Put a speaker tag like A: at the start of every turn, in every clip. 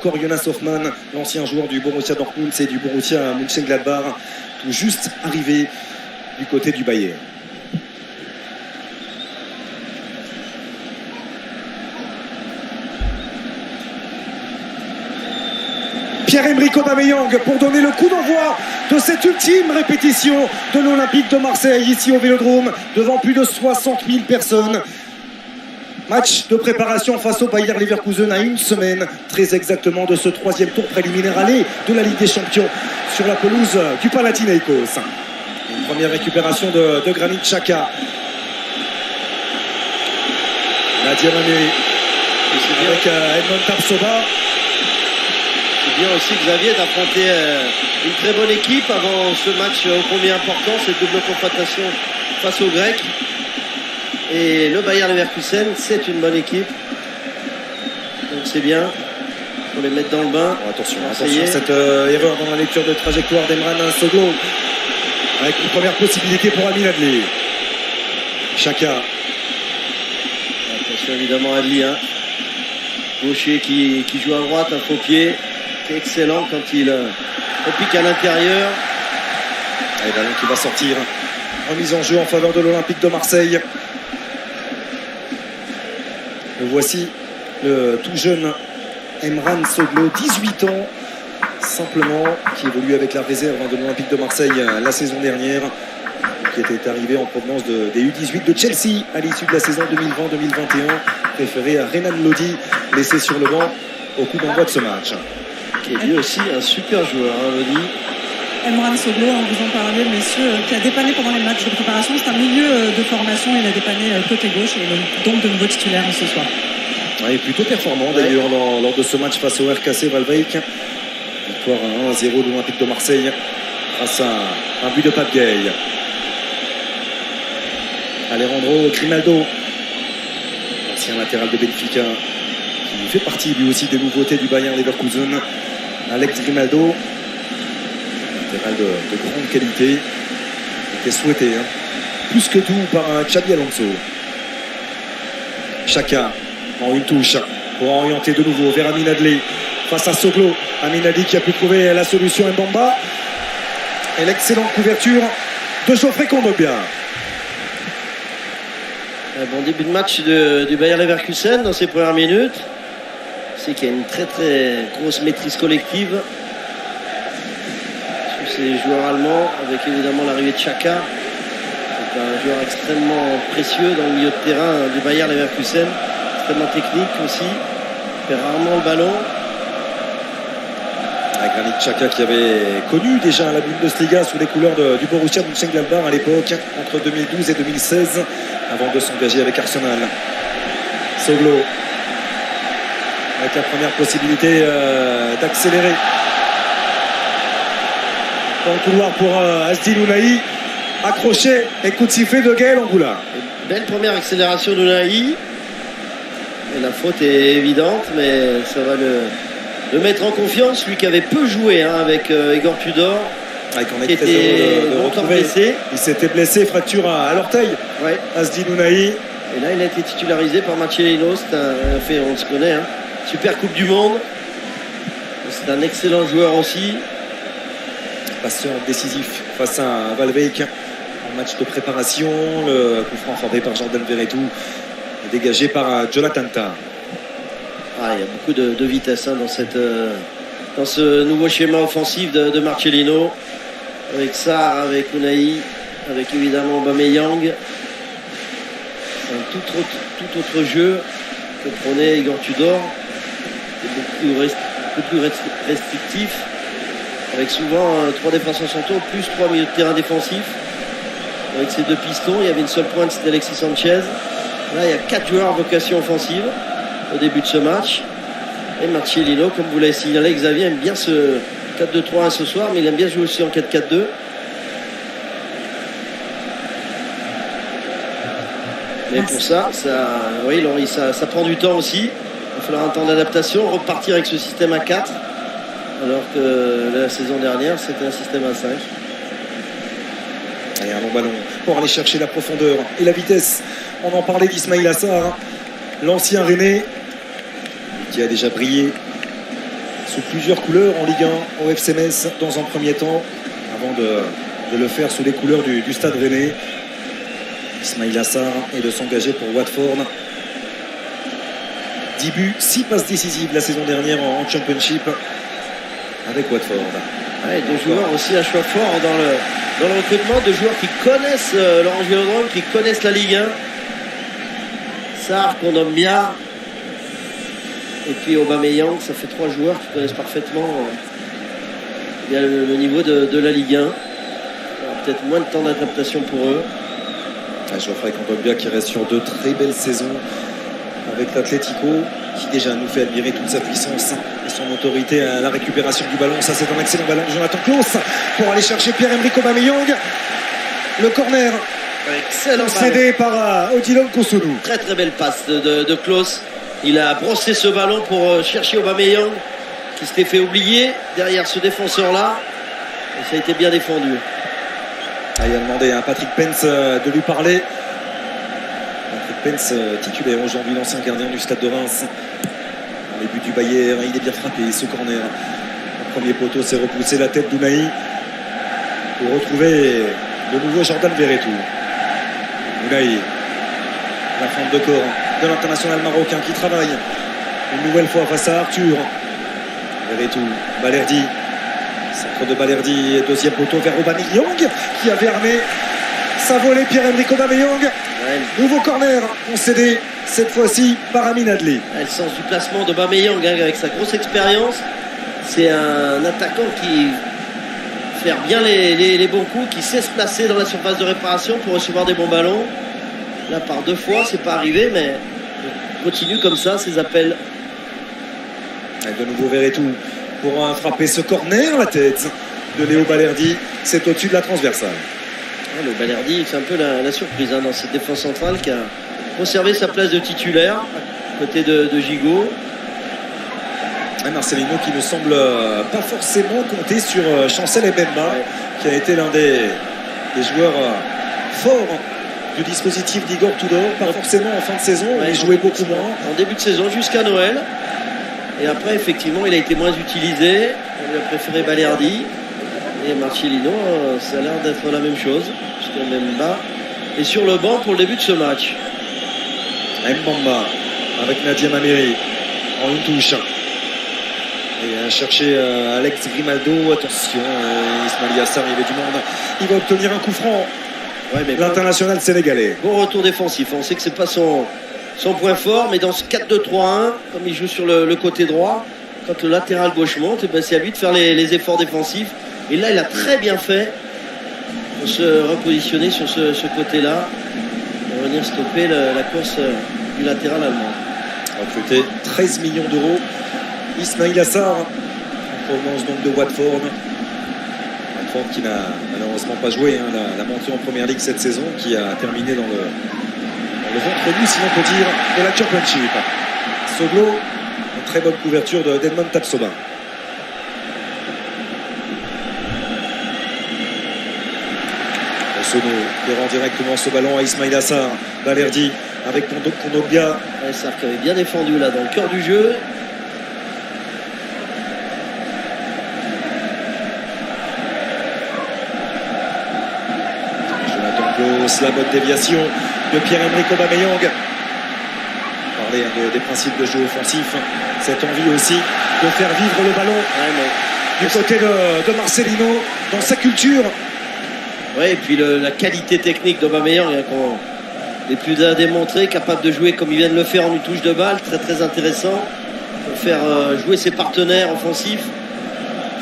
A: encore Jonas Hoffmann, l'ancien joueur du Borussia Dortmund et du Borussia Mönchengladbach, tout juste arrivé du côté du Bayern. Pierre-Emerick Aubameyang pour donner le coup d'envoi de cette ultime répétition de l'Olympique de Marseille ici au Vélodrome devant plus de 60 000 personnes. Match de préparation face au Bayer Leverkusen à une semaine très exactement de ce troisième tour préliminaire aller de la Ligue des Champions sur la pelouse du Panathinaikos. Une première récupération de Granit Xhaka. Nadia Mané avec Edmond Tapsoba.
B: C'est bien aussi Xavier d'affronter une très bonne équipe avant ce match au combien important, cette double confrontation face aux Grecs. Et le Bayer Leverkusen, c'est une bonne équipe. Donc c'est bien. Pour les mettre dans le bain.
A: Oh, attention cette erreur dans la lecture de trajectoire d'Emran Soglo. Avec une première possibilité pour Amin Adli. Xhaka.
B: Attention évidemment Adli. Gaucher qui joue à droite, un faux pied. Qui est excellent quand il repique à l'intérieur.
A: Et ballon qui va sortir. Remise en jeu en faveur de l'Olympique de Marseille. Le voici, le tout jeune Emran Soglo, 18 ans simplement, qui évolue avec la réserve de l'Olympique de Marseille la saison dernière, qui était arrivé en provenance des U18 de Chelsea à l'issue de la saison 2020-2021, préféré à Renan Lodi, laissé sur le banc au coup d'envoi de ce match.
B: Qui est lui aussi un super joueur, Lodi.
C: Emran Soglo, vous en parlez, messieurs, qui a dépanné pendant les matchs de préparation. C'est un milieu de formation, il a dépanné côté gauche et donc de nouveau titulaire ce soir.
A: Il est plutôt performant d'ailleurs lors de ce match face au RKC Waalwijk. Victoire 1-0 de l'Olympique de Marseille grâce à un but de Pape Gay. Alejandro Grimaldo, ancien latéral de Benfica, qui fait partie lui aussi des nouveautés du Bayer Leverkusen. Alex Grimaldo, latéral de grande qualité, était souhaité plus que tout par Xabi Alonso. Xhaka en une touche pour orienter de nouveau vers Amin Adli face à Soglo. Amin Adli qui a pu trouver la solution Mbamba et l'excellente couverture de Geoffrey Kondogbia.
B: Un bon début de match du Bayer Leverkusen dans ses premières minutes. C'est qu'il y a une très très grosse maîtrise collective sur ces joueurs allemands, avec évidemment l'arrivée de Xhaka. C'est un joueur extrêmement précieux dans le milieu de terrain du Bayer Leverkusen, extrêmement technique aussi, il perd rarement le ballon.
A: Granit Xhaka qui avait connu déjà la Bundesliga sous les couleurs du Borussia Mönchengladbach à l'époque, entre 2012 et 2016, avant de s'engager avec Arsenal. Soglo avec la première possibilité d'accélérer dans le couloir pour Asdin Ounahi, accroché et coup de sifflet de Gaël Angoula.
B: Belle première accélération d'Ounahi. Et la faute est évidente, mais ça va le mettre en confiance, lui qui avait peu joué avec Igor Tudor,
A: qui était longtemps blessé. Il s'était blessé, fracture à l'orteil.
B: Ouais.
A: Asdin Ounahi.
B: Et là, il a été titularisé par Marcelino. C'est un fait, on se connaît. Super Coupe du Monde. C'est un excellent joueur aussi.
A: Passeur décisif face à Waalwijk en match de préparation. Le coup franc frappé par Jordan Verretou et dégagé par Jonathan Tah.
B: Il y a beaucoup de vitesse dans ce nouveau schéma offensif de Marcelino. Avec Sarr, avec Ounahi, avec évidemment Aubameyang. Un tout autre jeu que prenait Igor Tudor. Beaucoup plus restrictif. Avec souvent 3 défenseurs centraux, plus 3 milieux de terrain défensifs. Avec ces 2 pistons, il y avait une seule pointe, c'était Alexis Sanchez. Là, il y a 4 joueurs à vocation offensive au début de ce match. Et Marcelino, comme vous l'avez signalé, Xavier aime bien ce 4-2-3-1 ce soir, mais il aime bien jouer aussi en 4-4-2. Mais pour ça prend du temps aussi. Il va falloir un temps d'adaptation, repartir avec ce système à 4. Alors que la saison dernière, c'était un système à 5.
A: Et un long ballon pour aller chercher la profondeur et la vitesse. On en parlait d'Ismaïla Sarr, l'ancien Rennais, qui a déjà brillé sous plusieurs couleurs en Ligue 1 au FC Metz dans un premier temps, avant de le faire sous les couleurs du Stade Rennais. Ismail Assar et de s'engager pour Watford. 10 buts, 6 passes décisives la saison dernière en Championship avec Watford.
B: Ouais, deux joueurs aussi à choix fort dans le recrutement, deux joueurs qui connaissent l'Orange Vélodrome, qui connaissent la Ligue 1. Sarr qu'on nomme bien, et puis Aubameyang, ça fait trois joueurs qui connaissent parfaitement le niveau de la Ligue 1. Peut-être moins de temps d'adaptation pour eux.
A: Geoffrey Kondogbia qui reste sur 2 très belles saisons avec l'Atlético, qui déjà nous fait admirer toute sa puissance et son autorité à la récupération du ballon. Ça, c'est un excellent ballon de Jonathan Klaus pour aller chercher Pierre-Emerick Aubameyang. Le corner
B: excellent
A: cédé par Odilon Kosonou.
B: Très très belle passe de Klaus. Il a brossé ce ballon pour chercher Aubameyang qui s'était fait oublier derrière ce défenseur-là. Et ça a été bien défendu.
A: Il a demandé à Patrick Pence de lui parler. Patrick Pence, titulaire aujourd'hui, l'ancien gardien du Stade de Reims. Dans les buts du Bayern, il est bien frappé, ce corner. Le premier poteau s'est repoussé la tête d'Ounahi pour retrouver le nouveau Jordan Verretou. Ounahi, la fente de corps de l'international marocain qui travaille une nouvelle fois face à Arthur. Verretou, Balerdi. Centre de Balerdi et deuxième poteau vers Aubameyang qui avait armé sa volée. Pierre-Emerick Aubameyang. Nouveau corner concédé cette fois-ci par Amin Adli.
B: Le sens du placement d'Aubameyang avec sa grosse expérience. C'est un attaquant qui fait bien les bons coups, qui sait se placer dans la surface de réparation pour recevoir des bons ballons. Là par 2 fois, c'est pas arrivé, mais il continue comme ça ses appels.
A: Avec de nouveau Verretou pour frapper ce corner, la tête de Léo Balerdi, c'est au-dessus de la transversale.
B: Le Balerdi, c'est un peu la surprise dans cette défense centrale qui a conservé sa place de titulaire à côté de Gigot.
A: Marcelino qui ne semble pas forcément compter sur Chancel Mbemba, qui a été l'un des joueurs forts du dispositif d'Igor Tudor, pas forcément en fin de saison, il jouait beaucoup moins.
B: En début de saison jusqu'à Noël. Et après, effectivement, il a été moins utilisé. On lui a préféré Balerdi. Et Marcelino, ça a l'air d'être la même chose. Jusqu'à Mbemba. Et sur le banc pour le début de ce match.
A: Mbemba avec Nadia Mamiri en une touche. Et à chercher Alex Grimaldo. Attention, Ismail Assar, il y avait du monde. Il va obtenir un coup franc.
B: Ouais,
A: l'international sénégalais.
B: Bon retour défensif. On sait que c'est pas son point fort, mais dans ce 4-2-3-1, comme il joue sur le côté droit, quand le latéral gauche monte, c'est à lui de faire les efforts défensifs. Et là, il a très bien fait pour se repositionner sur ce côté-là, pour venir stopper la course du latéral allemand.
A: Recruté 13 millions d'euros. Ismail Assar, en provenance donc de Watford. Watford qui n'a malheureusement pas joué la montée en première ligue cette saison, qui a terminé dans le ventre nu, si l'on peut dire, de la Championship. Soglo, une très bonne couverture d'Edmond Tapsoba. Sono qui rend directement ce ballon à Ismail Assar. Balerdi avec Kondogbia.
B: Assar qui avait bien défendu là dans le cœur du jeu.
A: Jonathan Klaus, la bonne déviation de Pierre-Emerick Aubameyang. Parler des principes de jeu offensif, cette envie aussi de faire vivre le ballon du côté de Marcelino dans sa culture.
B: Oui, et puis la qualité technique d'Aubameyang qu'on n'est plus à démontrer, capable de jouer comme il vient de le faire en une touche de balle, très très intéressant pour faire jouer ses partenaires offensifs,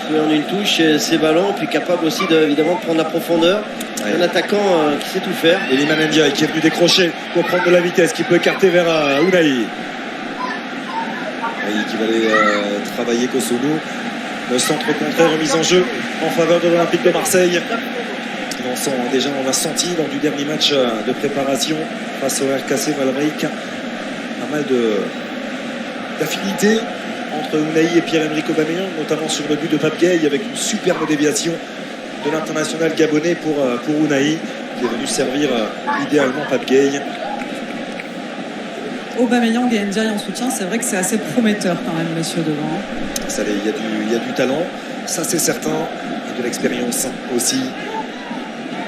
B: jouer en une touche ses ballons, puis capable aussi évidemment de prendre la profondeur. Un attaquant qui sait tout faire.
A: Et Liman Ndiaye qui est venu décrocher pour prendre de la vitesse, qui peut écarter vers Ounahi. Qui va aller travailler Kosonou. Le centre contraire remis en jeu en faveur de l'Olympique de Marseille. On a senti lors du dernier match de préparation face au RKC Valbreak pas mal d'affinité entre Ounahi et Pierre-Emerick Aubameyang, notamment sur le but de Pape Gueye avec une superbe déviation de l'international gabonais pour Ounahi, qui est venu servir idéalement Pape Gueye.
C: Aubameyang et Ndiaye en soutien, c'est vrai que c'est assez prometteur quand même, messieurs, devant.
A: Ça, il y a du talent, ça c'est certain, et de l'expérience aussi.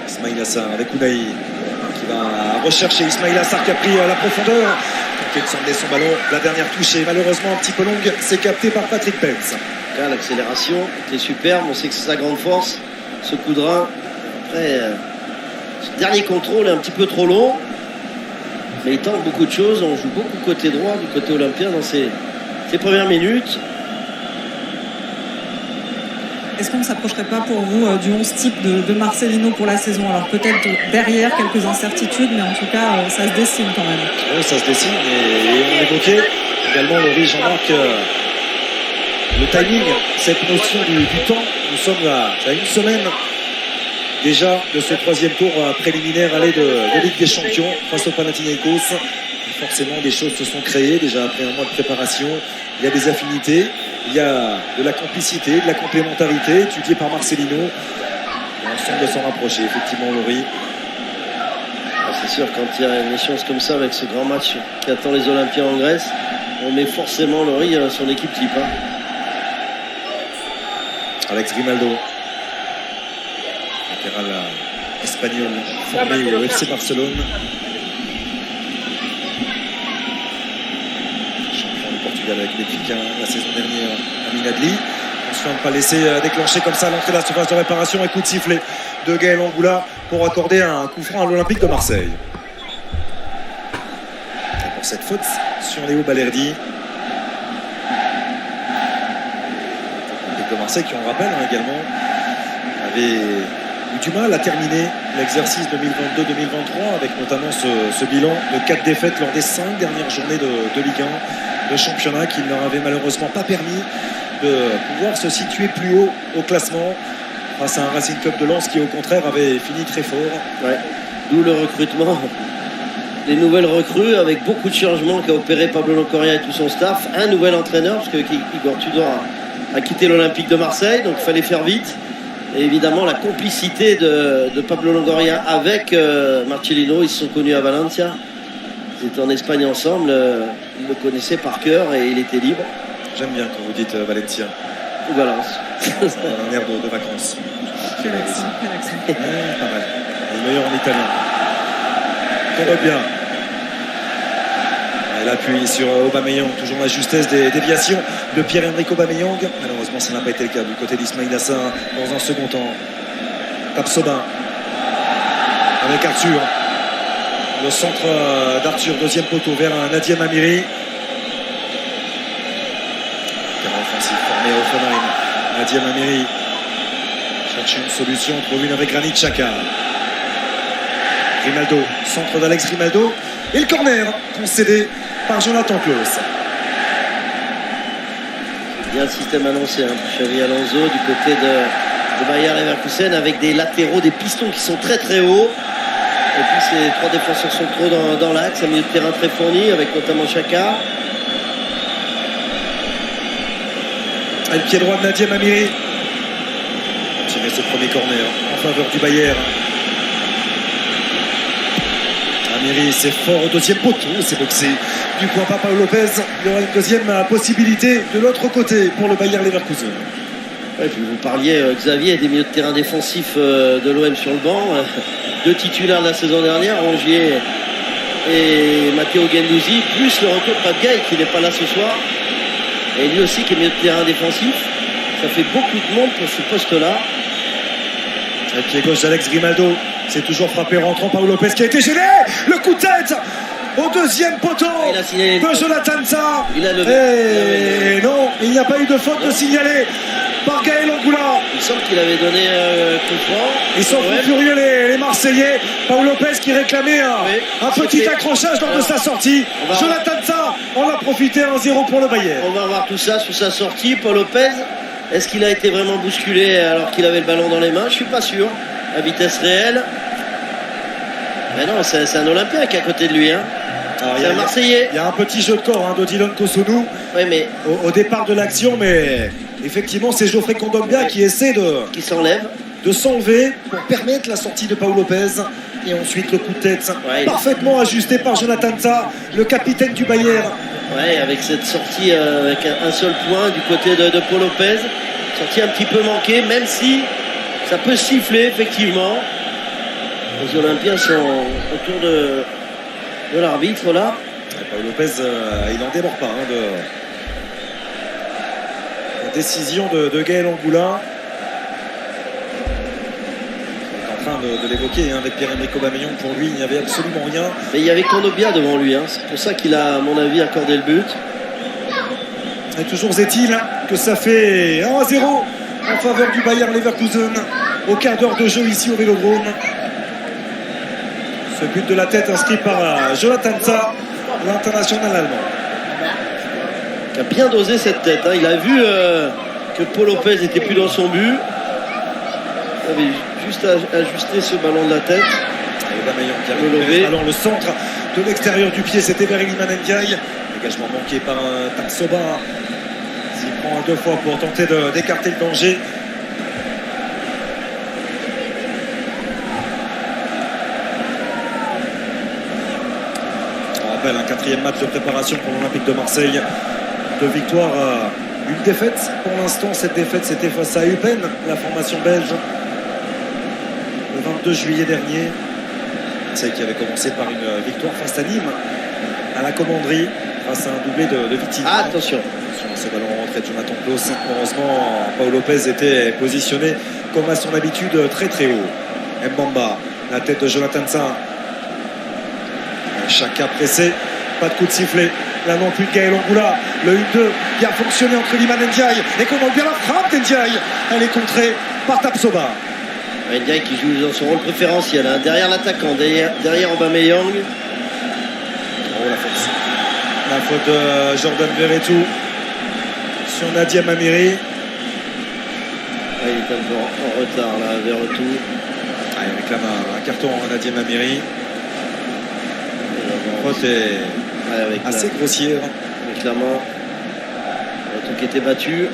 A: Ismail Assar avec Unai qui va rechercher Ismail Assar qui a pris la profondeur. Tenté de sonder son ballon, la dernière touche est malheureusement un petit peu longue, c'est capté par Patrick Pence.
B: Là, l'accélération était superbe, on sait que c'est sa grande force, ce coup de rein. Après, ce dernier contrôle est un petit peu trop long, mais il tente beaucoup de choses. On joue beaucoup côté droit, du côté olympien dans ces premières minutes.
C: Est-ce qu'on ne s'approcherait pas pour vous du 11 type de Marcelino pour la saison? Alors peut-être derrière quelques incertitudes, mais en tout cas ça se dessine quand même.
A: Oui, ça se dessine et on évoquait également, Laurie, Jean-Marc, le timing, cette notion du temps. Nous sommes à une semaine déjà de ce troisième tour préliminaire aller de Ligue des Champions face au Panathinaikos. Forcément, des choses se sont créées déjà après un mois de préparation. Il y a des affinités, il y a de la complicité, de la complémentarité étudiée par Marcelino. Et on semble s'en rapprocher, effectivement, Laurie.
B: C'est sûr, quand il y a une échéance comme ça avec ce grand match qui attend les Olympiens en Grèce, on met forcément Laurie son équipe type.
A: Alex Grimaldo, latéral espagnol formé au FC Barcelone. Avec Benfica la saison dernière à Minadli. Attention à ne pas laisser déclencher comme ça l'entrée de la surface de réparation et coup de sifflet de Gaël Angoula pour accorder un coup franc à l'Olympique de Marseille. Et pour cette faute sur Léo Balerdi. L'Olympique de Marseille qui, on rappelle également, avait eu du mal à terminer l'exercice 2022-2023 avec notamment ce bilan de 4 défaites lors des 5 dernières journées de Ligue 1. Le championnat qui ne leur avait malheureusement pas permis de pouvoir se situer plus haut au classement face à un Racing Club de Lens qui au contraire avait fini très fort.
B: Ouais. D'où le recrutement, les nouvelles recrues avec beaucoup de changements qu'a opéré Pablo Longoria et tout son staff. Un nouvel entraîneur parce que Igor Tudor a quitté l'Olympique de Marseille, donc il fallait faire vite. Et évidemment la complicité de Pablo Longoria avec Marcelino, ils se sont connus à Valencia. Ils étaient en Espagne ensemble, ils le connaissaient par cœur et il était libre.
A: J'aime bien quand vous dites Valencia.
B: Ou Valence.
A: Un air de vacances.
C: Quel accent, quel accent.
A: Ouais, pas mal. Le meilleur en italien. Tombe bien. Et l'appui sur Aubameyang, toujours la justesse des déviations de Pierre-Emerick Aubameyang. Malheureusement, ça n'a pas été le cas du côté d'Ismail Assar dans un second temps. Tapsoba avec Arthur. Le centre d'Arthur, deuxième poteau vers Nadia Amiri. Terrain offensif formé à Offenheim. Nadia Amiri cherche une solution, trouve une avec Granit Xhaka. Grimaldo, centre d'Alex Grimaldo. Et le corner concédé par Jonathan Klaus.
B: Bien le système annoncé pour Xavi Alonso du côté de Bayer Leverkusen avec des latéraux, des pistons qui sont très très hauts. Et puis ces 3 défenseurs sont trop dans l'axe, un milieu de terrain très fourni avec notamment Xhaka.
A: Et le pied droit de Nadia Amiri. Tirer ce premier corner en faveur du Bayern. Amiri, c'est fort au deuxième poteau, c'est boxé du coin par Pau Lopez. Il y aura une deuxième possibilité de l'autre côté pour le Bayer Leverkusen.
B: Ouais, puis vous parliez, Xavier, des milieux de terrain défensifs de l'OM sur le banc. 2 titulaires de la saison dernière, Rongier et Matteo Guendouzi, plus le retour de Pape Gay qui n'est pas là ce soir. Et lui aussi qui est milieu de terrain défensif. Ça fait beaucoup de monde pour ce poste-là.
A: Le pied gauche d'Alex Grimaldo. C'est toujours frappé rentrant par Lopez qui a été gêné. Le coup de tête au deuxième poteau de Jonathan Tah. Et non, il n'y a pas eu de faute de signalée par Gaël Angoula.
B: Il semble qu'il avait donné coup franc.
A: Ils sont furieux les Marseillais. Pau Lopez qui réclamait un petit accrochage lors de sa sortie. Jonathan Tah en a profité, 1-0 pour le Bayern.
B: On va voir tout ça sur sa sortie. Pau Lopez, est-ce qu'il a été vraiment bousculé alors qu'il avait le ballon dans les mains? Je suis pas sûr. À vitesse réelle. Mais non, c'est un Olympien qui est à côté de lui. C'est un Marseillais.
A: Il y a un petit jeu de corps de Dylan Kosonou
B: mais
A: au départ de l'action, mais effectivement c'est Geoffrey Kondogbia qui essaie
B: qui s'enlève
A: de s'enlever pour permettre la sortie de Pau Lopez. Et ensuite le coup de tête
B: Ouais,
A: parfaitement ajusté par Jonathan Tah, le capitaine du Bayern.
B: Ouais, avec cette sortie avec un seul point du côté de Paul Lopez. Sortie un petit peu manquée, même si ça peut siffler effectivement. Les Olympiens sont autour de l'arbitre là.
A: Et Paul Lopez, il n'en démord pas de la décision de Gaël Angoula. En train de l'évoquer avec Pierre-Emerick Aubameyang. Pour lui, il n'y avait absolument rien.
B: Mais il y avait Kondogbia devant lui. C'est pour ça qu'il a, à mon avis, accordé le but.
A: Et toujours est-il que ça fait 1-0 en faveur du Bayer Leverkusen au quart d'heure de jeu ici au Vélodrome. Ce but de la tête inscrit par Jonathan Tah, l'international allemand.
B: Qui a bien dosé cette tête. Il a vu que Paul Lopez n'était plus dans son but. Il avait juste ajusté ce ballon de la tête.
A: Aubameyang qui a récupéré le ballon, le centre de l'extérieur du pied, c'était vers Iliman Ndiaye. Dégagement manqué par Tapsoba. S'il prend 2 fois pour tenter d'écarter le danger. On rappelle un 4e match de préparation pour l'Olympique de Marseille. 2 victoires, une défaite. Pour l'instant, cette défaite, c'était face à Eupen, la formation belge. Le 22 juillet dernier. Marseille qui avait commencé par une victoire face à Nîmes à la commanderie grâce à un doublé de Vitinha.
B: Attention.
A: Ce ballon rentré de Jonathan Klaus. Heureusement, Paul Lopez était positionné comme à son habitude très très haut. Mbamba, la tête de Jonathan Tah. Chaka pressé, pas de coup de sifflet. Là non plus de Gaël Angoula. Le 1-2 qui a fonctionné entre Iliman Ndiaye et qu'on a bien la frappe d'Ndiaye. Elle est contrée par Tapsoba.
B: Ndiaye qui joue dans son rôle préférentiel, derrière l'attaquant, derrière Aubameyang.
A: Oh, la faute. La faute de Jordan Verretou sur Nadia Mamiri.
B: Il est un peu en retard là, Verretou.
A: Il réclame un carton à Nadia Mamiri. La faute est assez grossière.
B: Clairement, Verretou qui était battu. Et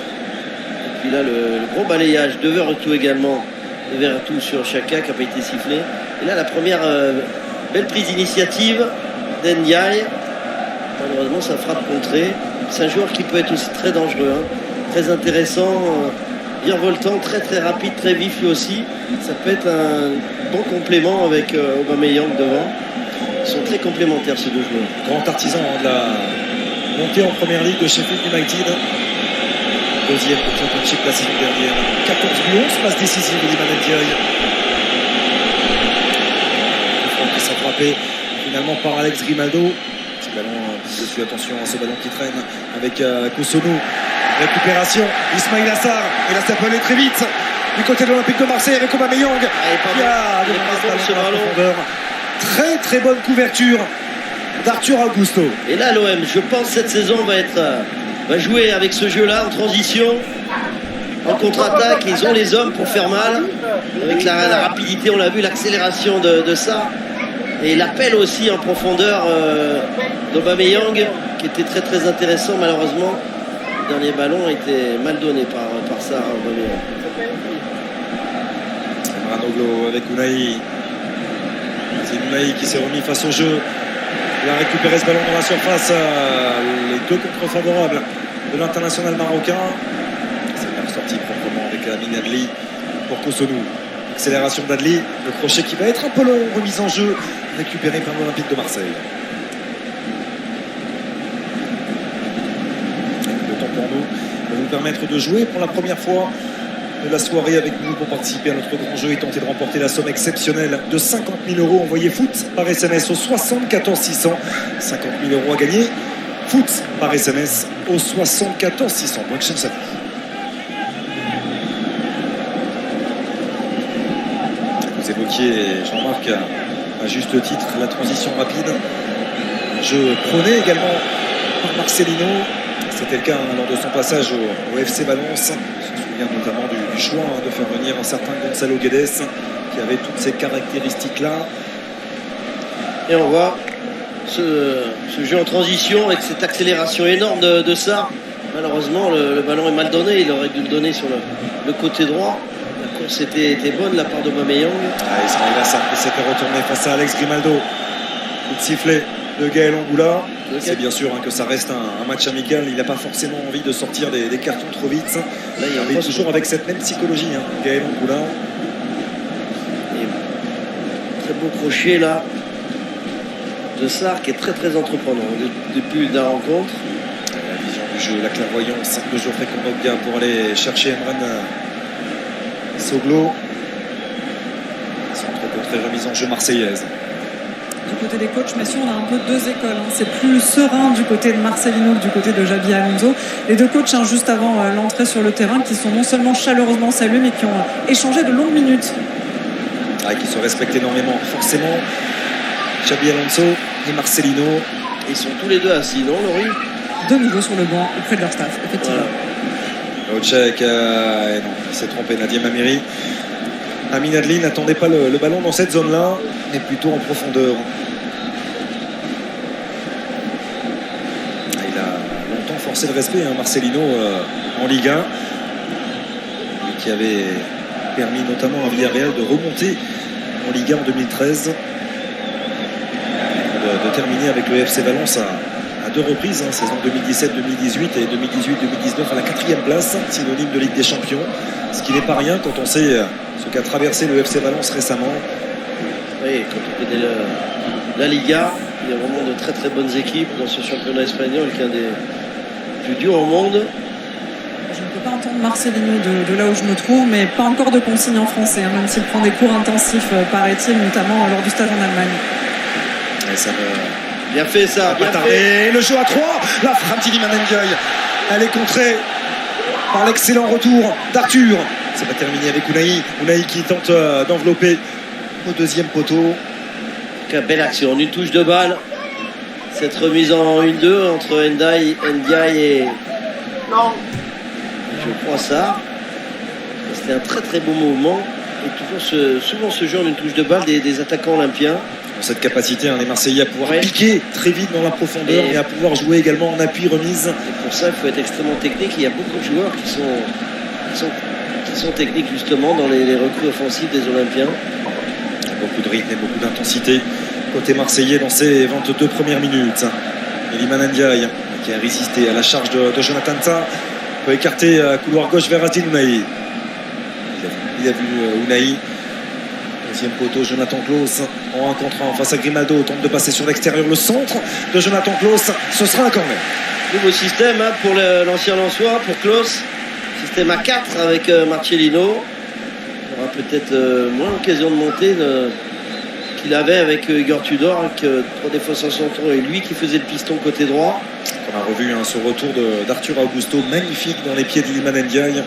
B: puis là, le gros balayage de Verretou également. Et Verretou sur Chaka qui n'a pas été sifflé. Et là, la première belle prise d'initiative d'Ndiaye. Malheureusement, sa frappe contrée. C'est un joueur qui peut être aussi très dangereux, très intéressant, virevoltant, très très rapide, très vif lui aussi. Ça peut être un bon complément avec Aubameyang devant. Ils sont très complémentaires ces deux joueurs.
A: Grand artisan de la montée en première ligue de Sheffield United. Deuxième au Championship la saison dernière. 14 buts, 11 passes décisives de Iliman Ndiaye. Qui s'est frappé finalement par Alex Grimaldo. Petit ballon dessus, attention à ce ballon qui traîne avec Koussonou. Récupération, Ismail Assar. Et là ça peut aller très vite. Du côté de l'Olympique de Marseille avec Aubameyang.
B: Il a ce ballon.
A: Très très bonne couverture d'Arthur Augusto.
B: Et là l'OM, je pense cette saison va jouer avec ce jeu-là en transition, en contre-attaque. Ils ont les hommes pour faire mal. Avec la rapidité, on l'a vu, l'accélération de ça. Et l'appel aussi en profondeur d'Aubameyang, qui était très très intéressant. Malheureusement, le dernier ballon a été mal donné par ça, Aubameyang.
A: Ranoglo avec Unai. C'est Unai qui s'est remis face au jeu. Il a récupéré ce ballon dans la surface. Les deux contre favorables de l'international marocain. C'est bien sorti proprement avec Amin Adli pour Koussonou. Accélération d'Adli. Le crochet qui va être un peu long. Remise en jeu. Récupéré par l'Olympique de Marseille. Le temps pour nous de nous permettre de jouer pour la première fois de la soirée avec nous pour participer à notre grand jeu et tenter de remporter la somme exceptionnelle de 50 000 euros. Envoyez foot par SMS au 74 600. 50 000 euros à gagner. Foot par SMS au 74 600. Bonne chance à vous. Vous évoquiez, Jean-Marc, à juste titre, la transition rapide. Un jeu prôné également par Marcelino. C'était le cas lors de son passage au FC Valence. Notamment du choix de faire venir un certain Gonzalo Guedes qui avait toutes ces caractéristiques-là.
B: Et on voit ce jeu en transition avec cette accélération énorme de ça. Malheureusement, le ballon est mal donné. Il aurait dû le donner sur le côté droit. course était bonne de la part d'Aubameyang.
A: Ismaïla Sarr qui s'était retourné face à Alex Grimaldo. Coup de sifflet de Gaël Angoula. C'est bien sûr que ça reste un match amical. Il n'a pas forcément envie de sortir des cartons trop vite.
B: Là,
A: il est toujours avec cette même psychologie, Gaël Angoula.
B: Très beau crochet là de Sarr qui est très très entreprenant depuis la rencontre.
A: La vision du jeu, la clairvoyance de Geoffrey Kondogbia pour aller chercher Emran Soglo. Centre contre remise en jeu marseillaise.
C: Du côté des coachs, messieurs, on a un peu deux écoles. C'est plus serein du côté de Marcelino que du côté de Xabi Alonso. Les deux coachs, juste avant l'entrée sur le terrain, qui sont non seulement chaleureusement salués, mais qui ont échangé de longues minutes.
A: Qui se respectent énormément. Forcément, Xabi Alonso et Marcelino.
B: Ils sont tous les deux assis, non, Laurie?
C: De nouveau sur le banc auprès de leur staff, effectivement.
A: Voilà. Ocek, non, il s'est trompé, Nadia Mamiri. Amin Adli n'attendait pas le ballon dans cette zone-là, mais plutôt en profondeur. Il a longtemps forcé le respect, Marcelino, en Ligue 1, qui avait permis notamment à Villarreal de remonter en Ligue 1 en 2013, de terminer avec le FC Valence à deux reprises, saison 2017-2018 et 2018-2019 à la 4e place, synonyme de Ligue des Champions, ce qui n'est pas rien quand on sait ce qu'a traversé le FC Valence récemment.
B: Oui, quand on connaît la Liga, il y a vraiment de très très bonnes équipes dans ce championnat espagnol qui est un des plus durs au monde.
C: Je ne peux pas entendre Marcelino de là où je me trouve, mais pas encore de consigne en français, même s'il prend des cours intensifs, paraît-il, notamment lors du stage en Allemagne.
A: Et ça
B: bien fait ça, bien
A: fait. Et le jeu à 3, la frappe d'Iliman Ndiaye. Elle est contrée par l'excellent retour d'Arthur. C'est pas terminé avec Unai. Unai qui tente d'envelopper au deuxième poteau.
B: Quelle belle action, une touche de balle. Cette remise en 1-2 entre Ndiaye et... Non. Je crois ça. C'était un très très beau mouvement. Et souvent ce genre d'une touche de balle des attaquants olympiens.
A: Cette capacité, les Marseillais à pouvoir piquer très vite dans la profondeur et à pouvoir jouer également en appui remise.
B: Et pour ça, il faut être extrêmement technique. Il y a beaucoup de joueurs qui sont techniques justement dans les recrues offensives des Olympiens.
A: Beaucoup de rythme et beaucoup d'intensité côté marseillais dans ces 22 premières minutes. Iliman Ndiaye qui a résisté à la charge de Jonathan Tah, peut écarter couloir gauche vers Azdin Ounahi. Il a vu Ounahi. Deuxième poteau, Jonathan Klaus en 1 contre 1 face à Grimaldo, tente de passer sur l'extérieur, le centre de Jonathan Klaus, ce sera un corner.
B: Nouveau système pour l'ancien Lensois, pour Klaus, système à 4 avec Marcelino. Il aura peut-être moins l'occasion de monter qu'il avait avec Igor Tudor, avec 3 défenseurs centraux et lui qui faisait le piston côté droit.
A: On a revu ce retour d'Arthur Augusto, magnifique dans les pieds d'Iliman Ndiaye.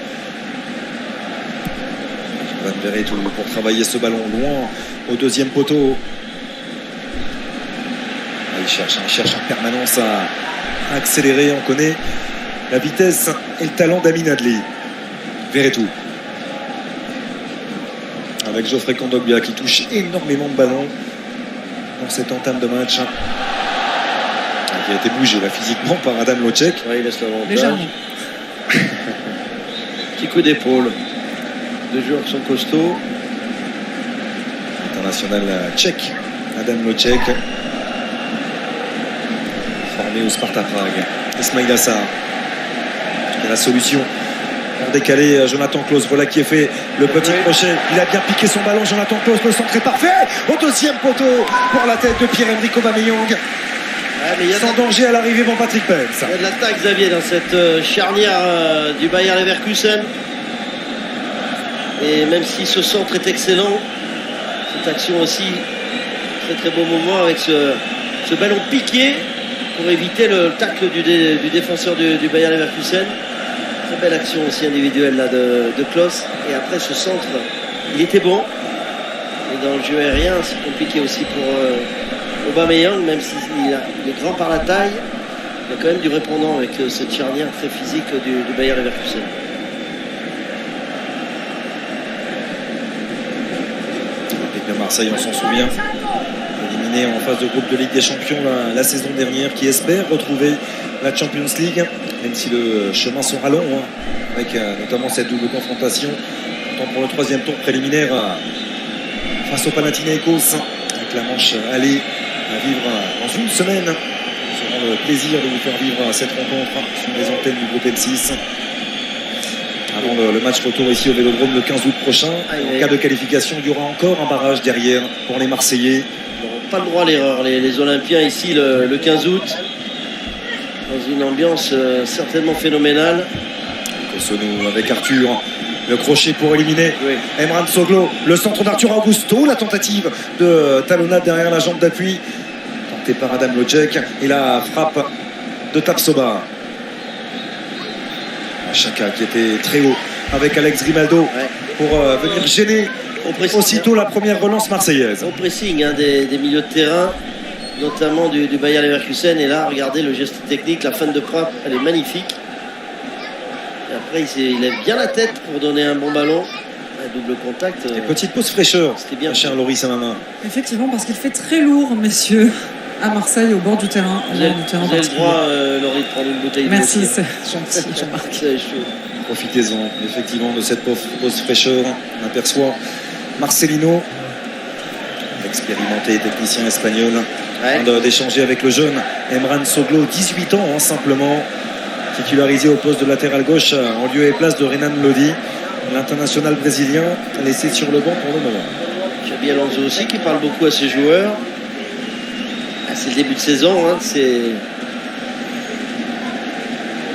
A: Van Verretou pour travailler ce ballon loin au deuxième poteau. Il cherche en permanence à accélérer. On connaît la vitesse et le talent d'Amin Adli. Verretou avec Geoffrey Kondogbia qui touche énormément de ballons dans cette entame de match, qui a été bougé là physiquement par Adam Locek.
B: Ouais, il laisse l'avantage.
C: Légèrement.
B: Petit coup d'épaule. Deux joueurs qui sont costauds.
A: International tchèque, Adam Locek, formé au Sparta Prague. Ismaïla Sarr, la solution pour décaler Jonathan Klaus. Voilà qui est fait, le petit crochet. Il a bien piqué son ballon, Jonathan Klaus, le centre est parfait. Au deuxième poteau pour la tête de Pierre-Emerick Aubameyang. Sans danger à l'arrivée pour Patrick Pence.
B: Il y a de l'attaque, Xavier, dans cette charnière du Bayer Leverkusen. Et même si ce centre est excellent, cette action aussi, très très beau moment avec ce ballon piqué pour éviter le tacle du défenseur du Bayer Leverkusen. Très belle action aussi individuelle là de Klaus. Et après ce centre, il était bon. Et dans le jeu aérien, c'est compliqué aussi pour Aubameyang, même s'il est grand par la taille. Il y a quand même du répondant avec cette charnière très physique du Bayer Leverkusen.
A: Marseille, on s'en souvient, éliminé en phase de groupe de Ligue des Champions la saison dernière, qui espère retrouver la Champions League, même si le chemin sera long, avec notamment cette double confrontation s'attend pour le 3e tour préliminaire face au Panathinaikos, avec la manche aller à vivre dans une semaine. Nous aurons le plaisir de vous faire vivre cette rencontre sur les antennes du groupe M6 avant le match retour ici au Vélodrome le 15 août prochain. En cas de qualification, il y aura encore un barrage derrière pour les Marseillais.
B: Ils n'auront pas le droit à l'erreur, les Olympiens ici le 15 août, dans une ambiance certainement phénoménale.
A: Kosonou avec Arthur, le crochet pour éliminer
B: Oui.
A: Emran Soglo, le centre d'Arthur Augusto, la tentative de talonnade derrière la jambe d'appui tentée par Adam Lodjek et la frappe de Tapsoba. Chaka qui était très haut avec Alex Grimaldo pour venir gêner aussitôt la première relance marseillaise.
B: Au pressing des milieux de terrain, notamment du Bayer Leverkusen. Et là, regardez le geste technique, la fin de frappe, elle est magnifique. Et après, il lève bien la tête pour donner un bon ballon. Un double contact.
A: Des petites pauses fraîcheur,
B: C'était bien.
A: cher Loris Samama.
C: Effectivement, parce qu'il fait très lourd, messieurs, à Marseille, au bord du terrain.
B: Vous avez le droit, Laurie, de prendre une bouteille de
C: Merci,
B: l'eau.
C: c'est gentil, Jean-Marc.
B: C'est chaud.
A: Profitez-en effectivement de cette pause fraîcheur. On aperçoit Marcelino, expérimenté technicien espagnol, en train d'échanger avec le jeune Emran Soglo, 18 ans simplement, titularisé au poste de latéral gauche en lieu et place de Renan Lodi, l'international brésilien laissé sur le banc pour le moment.
B: Xabi Alonso aussi qui parle beaucoup à ses joueurs. C'est le début de saison, c'est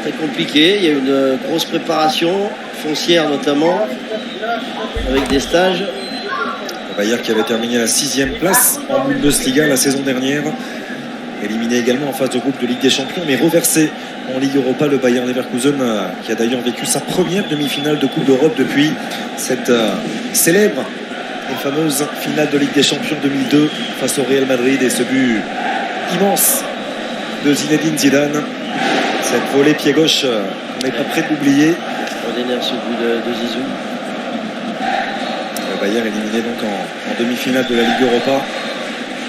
B: très compliqué. Il y a une grosse préparation foncière notamment, avec des stages.
A: Le Bayern qui avait terminé à la 6e place en Bundesliga la saison dernière, éliminé également en phase de groupe de Ligue des Champions, mais reversé en Ligue Europa. Le Bayer Leverkusen qui a d'ailleurs vécu sa première demi-finale de Coupe d'Europe depuis cette célèbre et fameuse finale de Ligue des Champions 2002 face au Real Madrid, et ce but immense de Zinedine Zidane, cette volée pied gauche, on n'est pas prêt d'oublier.
B: Extraordinaire ce but de Zizou.
A: Le Bayern éliminé donc en demi-finale de la Ligue Europa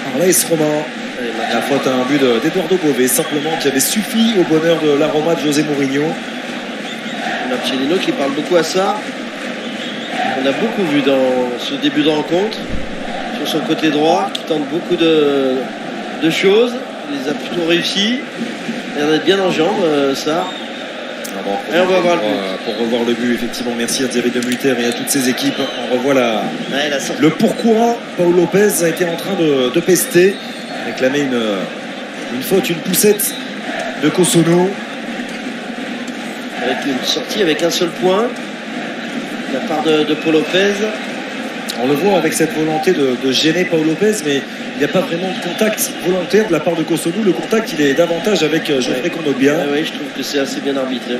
A: par l'AS Roma. La faute à un but d'Eduardo Bové, simplement, qui avait suffi au bonheur de la Roma de José Mourinho.
B: Marcelino qui parle beaucoup à ça. On a beaucoup vu dans ce début de rencontre, sur son côté droit, qui tente beaucoup de choses. Il les a plutôt réussi. Il a l'air d'être bien en jambes, ça. Et on va voir le but.
A: Pour revoir le but, effectivement, merci à Thierry de Mutter et à toutes ses équipes. On revoit
B: sortie.
A: le pourquoi Paul Lopez a été en train de pester, réclamer une faute, une poussette de Kosono.
B: Avec une sortie avec un seul point de la part de Paul Lopez.
A: On le voit avec cette volonté de gêner Paul Lopez, mais il n'y a pas vraiment de contact volontaire de la part de Kosono. Le contact, il est davantage avec Geoffrey Kondogbia.
B: Oui, je trouve que c'est assez bien arbitré.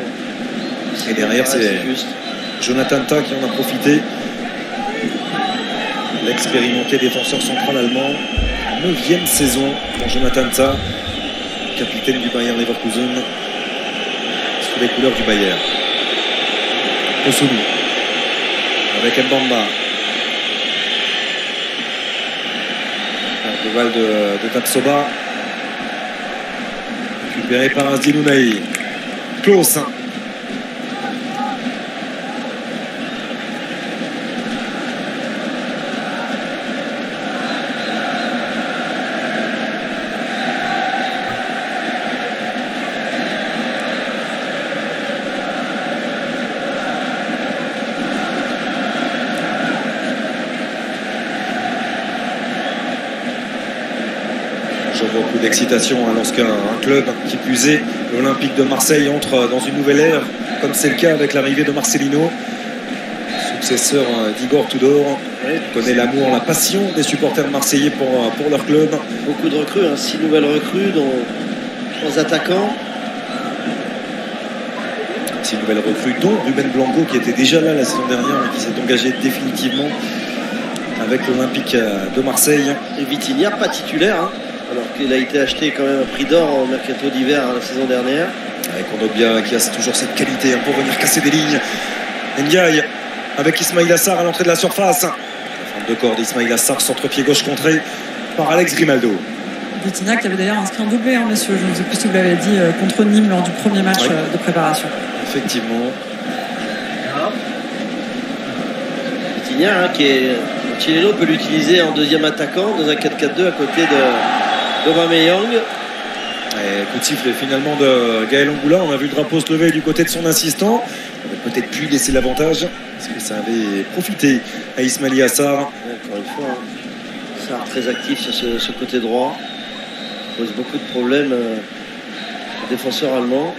A: Et derrière, c'est
B: juste
A: Jonathan Tah qui en a profité. L'expérimenté défenseur central allemand. 9e saison pour Jonathan Tah, capitaine du Bayer Leverkusen, sous les couleurs du Bayern. Kosono avec Mbamba. Le val de Tapsoba, récupéré par Azdin Ounahi. Klaus. Je vois beaucoup d'excitation lorsqu'un club, qui plus est, l'Olympique de Marseille, entre dans une nouvelle ère, comme c'est le cas avec l'arrivée de Marcelino, successeur d'Igor Tudor. On connaît l'amour, la passion des supporters marseillais pour leur club.
B: Beaucoup de recrues, 6 nouvelles recrues, dont 3 attaquants.
A: 6 nouvelles recrues, dont Ruben Blanco, qui était déjà là la saison dernière, mais qui s'est engagé définitivement avec l'Olympique de Marseille.
B: Et Vitinha, pas titulaire, alors qu'il a été acheté quand même à prix d'or au mercato d'hiver la saison dernière.
A: Avec Kondogbia qui a toujours cette qualité pour venir casser des lignes. Ndiaye avec Ismail Assar à l'entrée de la surface. La frappe de corps d'Ismail Assar, centre-pied gauche contré par Alex Grimaldo.
C: Vitinha qui avait d'ailleurs inscrit un doublé, messieurs, je ne sais plus si vous l'avez dit, contre Nîmes lors du premier match de préparation.
A: Effectivement.
B: Vitinha, hein, Chileno peut l'utiliser en deuxième attaquant dans un 4-4-2 à côté d'Aubameyang.
A: Coup de sifflet finalement de Gaël Angoula. On a vu le drapeau se lever du côté de son assistant. On aurait peut-être pu laisser l'avantage parce que ça avait profité à Ismaili Assar.
B: Encore une fois, hein. Sarr très actif sur ce côté droit. Pose beaucoup de problèmes aux défenseurs allemands.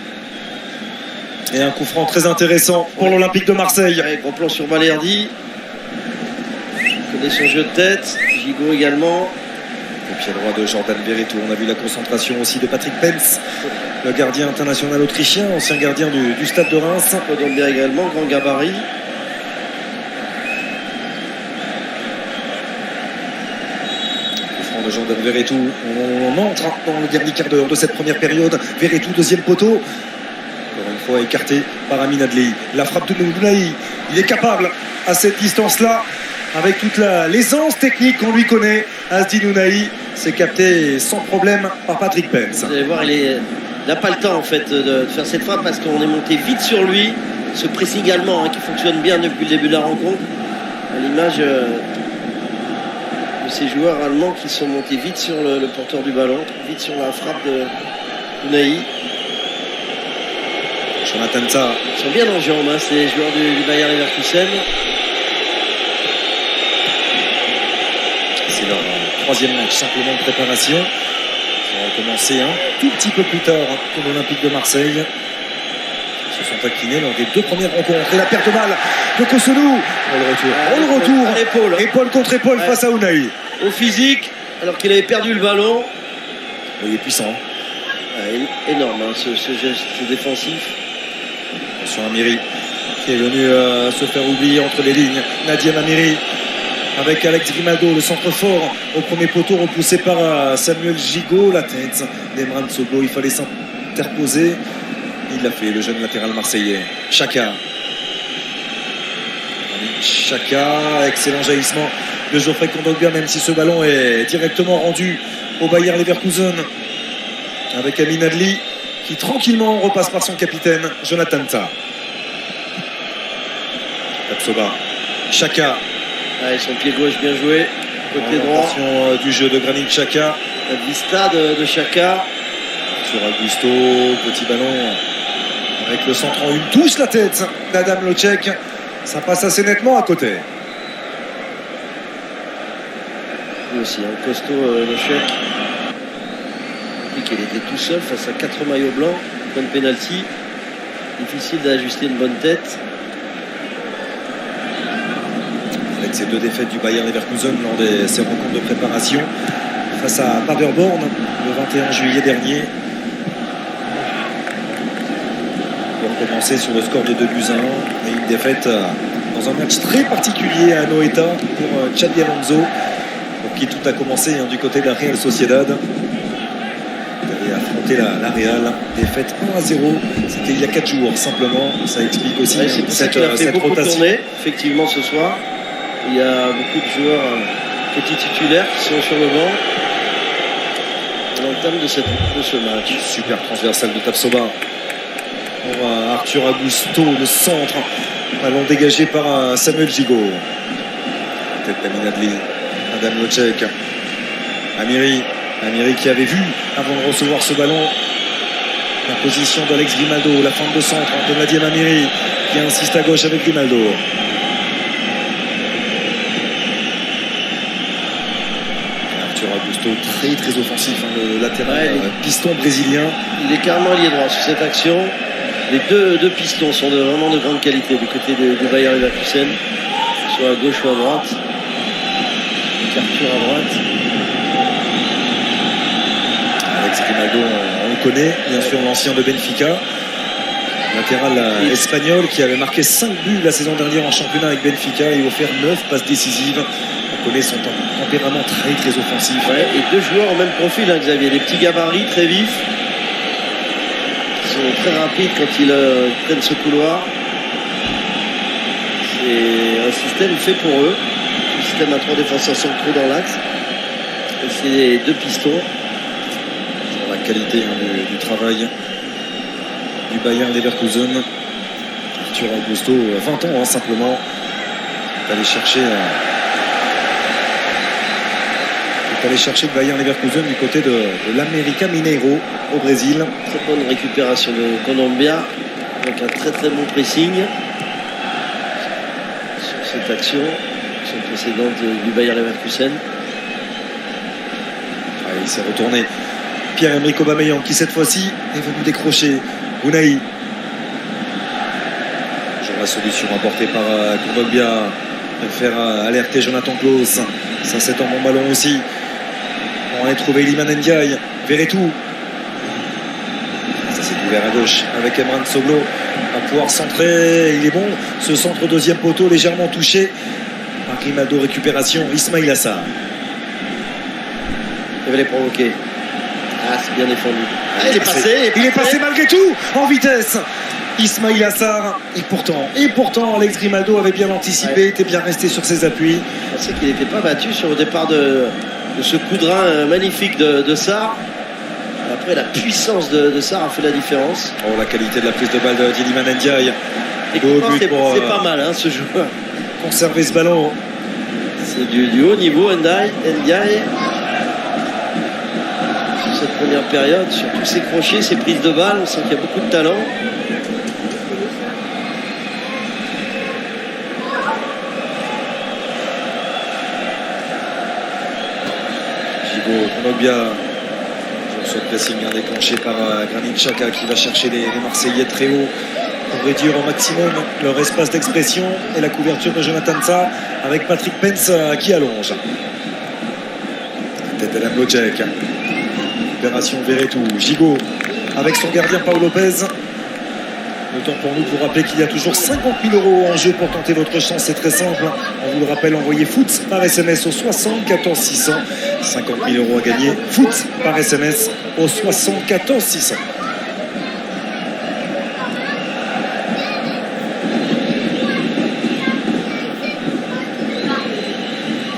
A: Et un coup franc très intéressant pour l'Olympique de Marseille.
B: Ouais, gros plan sur Balerdi. Il connaît son jeu de tête. Gigot également.
A: Le pied droit de Jordan Verretou. On a vu la concentration aussi de Patrick Pence, le gardien international autrichien, ancien gardien du Stade de Reims.
B: Kodombia également, grand gabarit.
A: Coup franc de Jordan Verretou. On entre dans le dernier quart d'heure de cette première période. Verretou, deuxième poteau. Encore une fois écarté par Amin Adli. La frappe de Nounaï. Il est capable à cette distance-là, avec toute l'aisance technique qu'on lui connaît. Asdi Nounaï, c'est capté sans problème par Patrick Pence.
B: Vous allez voir, il n'a pas le temps en fait de faire cette frappe parce qu'on est monté vite sur lui. Ce pressing allemand, hein, qui fonctionne bien depuis le début de la rencontre, à l'image de ces joueurs allemands qui sont montés vite sur le porteur du ballon, vite sur la frappe de Nounaï.
A: Jonathan Tah.
B: Ils sont bien en jambes, hein, ces joueurs du Bayer Leverkusen.
A: C'est leur troisième match simplement de préparation. Ça va commencer un tout petit peu plus tard pour l'Olympique de Marseille. Ils se sont inclinés lors des deux premières rencontres. Et la perte de balle de Kosonou. Le retour. Épaule contre épaule face à Ounaï.
B: Au physique, alors qu'il avait perdu le ballon.
A: Il est puissant.
B: Énorme, hein, ce geste défensif.
A: Attention Amiri qui est venu se faire oublier entre les lignes. Nadim Amiri avec Alex Grimaldo, le centre fort au premier poteau, repoussé par Samuel Gigot. La tête d'Emran Sogo, il fallait s'interposer. Il l'a fait, le jeune latéral marseillais. Chaka, excellent jaillissement de Geoffrey Kondogbia, même si ce ballon est directement rendu au Bayer Leverkusen, avec Amin Adli qui tranquillement repasse par son capitaine Jonathan Tah. Tapsoba, Chaka.
B: Son pied gauche bien joué, côté droit.
A: Du jeu de Granit Xhaka.
B: La vista de Xhaka.
A: Sur Augusto, petit ballon avec le centre en une touche, la tête d'Adam Locek. Ça passe assez nettement à côté.
B: Lui aussi, un costaud Locek. Il était tout seul face à 4 maillots blancs, point de pénalty. Difficile d'ajuster une bonne tête.
A: Avec ces deux défaites du Bayer Leverkusen lors de ces rencontres de préparation face à Paderborn le 21 juillet dernier. Pour commencer sur le score de 2-1 et une défaite dans un match très particulier à Anoeta pour Xabi Alonso, pour qui tout a commencé du côté de la Real Sociedad. Il avait affronté la Real, défaite 1-0, c'était il y a 4 jours simplement. Ça explique aussi
B: c'est pour ça qu'il a fait beaucoup
A: rotation.
B: Tourner, effectivement ce soir. Il y a beaucoup de joueurs petits titulaires qui sont sur le banc à l'entame de ce match.
A: Super transversal de Tapsoba pour Arthur Augusto, le centre. Ballon dégagé par Samuel Gigot. Tête d'Amin Adli, Adam Locek. Amiri qui avait vu avant de recevoir ce ballon la position d'Alex Grimaldo, la fin de centre de Nadim Amiri qui insiste à gauche avec Grimaldo. Augusto très très offensif, le latéral piston brésilien.
B: Il est carrément lié droit sur cette action. Les deux pistons sont vraiment de grande qualité du côté de Bayer Leverkusen, soit à gauche ou à droite. Arthur à droite.
A: Alex Grimaldo, on le connaît, bien sûr, l'ancien de Benfica, latéral espagnol qui avait marqué 5 buts la saison dernière en championnat avec Benfica et offert 9 passes décisives. On connaît son tempérament très très offensif.
B: Ouais, et deux joueurs au même profil, hein, Xavier, des petits gabarits très vifs, qui sont très rapides quand ils prennent ce couloir. C'est un système fait pour eux, un système à 3 défenseurs centraux dans l'axe. Et c'est 2 pistons.
A: Sur la qualité du travail du Bayer Leverkusen. Arthur Augusto, 20 ans simplement. Aller chercher le Bayer Leverkusen du côté de l'América Mineiro au Brésil.
B: Très bonne récupération de Colombia avec un très très bon pressing sur cette action précédente du Bayer Leverkusen.
A: Il s'est retourné. Pierre-Emerick Aubameyang qui cette fois-ci est venu décrocher Unai. Toujours la solution apportée par Kondogbia de faire alerter Jonathan Klaus. Ça c'est un bon ballon aussi. On a trouvé Iliman Ndiaye, Verretou. Ça s'est ouvert à gauche avec Emran Soglo. Va pouvoir centrer, il est bon. Ce centre au deuxième poteau légèrement touché par Grimaldo, récupération, Ismail Assar.
B: Il va les provoquer. Ah, c'est bien défendu. Ah, il est passé
A: malgré tout en vitesse. Ismail Assar. Et pourtant, Alex Grimaldo avait bien anticipé, était bien resté sur ses appuis.
B: On sait qu'il n'était pas battu sur le départ de ce coup de rein magnifique de Sarr. Après, la puissance de Sarr a fait la différence.
A: Oh, la qualité de la prise de balle d'Iliman Ndiaye.
B: C'est pas mal, hein, ce joueur.
A: Conserver ce ballon.
B: C'est du haut niveau, Ndiaye. Sur cette première période, sur tous ses crochets, ses prises de balle, on sent qu'il y a beaucoup de talent.
A: Kondogbia sur ce pressing déclenché par Granit Xhaka qui va chercher les Marseillais très haut pour réduire au maximum leur espace d'expression et la couverture de Jonathan Tah avec Patrick Pence qui allonge. Tête de la Blojek. Opération Verretou. Gigot avec son gardien Paul Lopez. Le temps pour nous de vous rappeler qu'il y a toujours 50 000 € en jeu pour tenter votre chance. C'est très simple. On vous le rappelle, envoyez foot par SMS au 74 600. 50 000 € à gagner. Foot par SMS au 74 600.